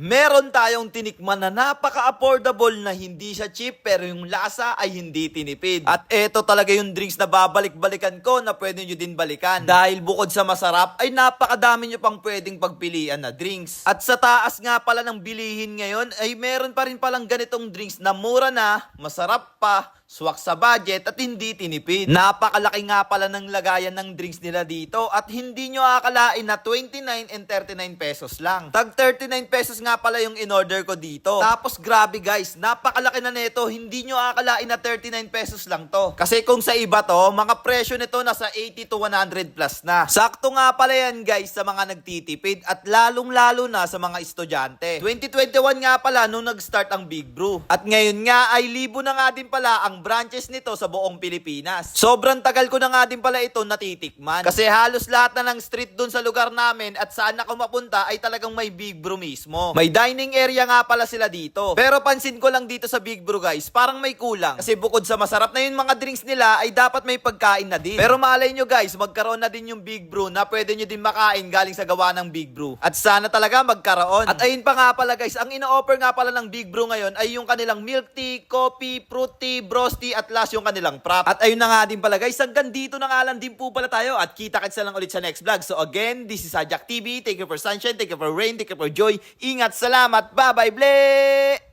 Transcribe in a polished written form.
Meron tayong tinikman na napaka-affordable na hindi siya cheap pero yung lasa ay hindi tinipid. At eto talaga yung drinks na babalik-balikan ko na pwede nyo din balikan. Dahil bukod sa masarap ay napakadami nyo pang pwedeng pagpilian na drinks. At sa taas nga pala ng bilihin ngayon ay meron pa rin palang ganitong drinks na mura na, masarap pa, swak sa budget at hindi tinipid. Napakalaki nga pala ng lagayan ng drinks nila dito at hindi nyo akalain na 29 and 39 pesos lang. Tag 39 pesos nga pala yung in-order ko dito. Tapos grabe guys, napakalaki na nito. Hindi nyo akalain na 39 pesos lang to. Kasi kung sa iba to, mga presyo nito nasa 80 to 100 plus na. Sakto nga pala yan guys sa mga nagtitipid at lalong-lalo na sa mga estudyante. 2021 nga pala nung nag-start ang Big Brew. At ngayon nga ay libo na nga din pala ang branches nito sa buong Pilipinas. Sobrang tagal ko na nga din pala ito natitikman. Kasi halos lahat na ng street dun sa lugar namin at saan ako mapunta ay talagang may Big Brew mismo. May dining area nga pala sila dito. Pero pansin ko lang dito sa Big Brew guys, parang may kulang. Kasi bukod sa masarap na yung mga drinks nila ay dapat may pagkain na din. Pero malay nyo guys, magkaroon na din yung Big Brew na pwede nyo din makain galing sa gawa ng Big Brew. At sana talaga magkaroon. At ayun pa nga pala guys, ang ino-offer nga pala ng Big Brew ngayon ay yung kanilang milk tea, coffee, fruit tea, Frosty at last yung kanilang prop. At ayun na nga din pala guys, hanggang dito na nga lang din po pala tayo at kita-kits na lang ulit sa next vlog. So again, this is Sajak TV. Thank you for sunshine, thank you for rain, thank you for joy. Ingat, salamat, bye-bye, ble!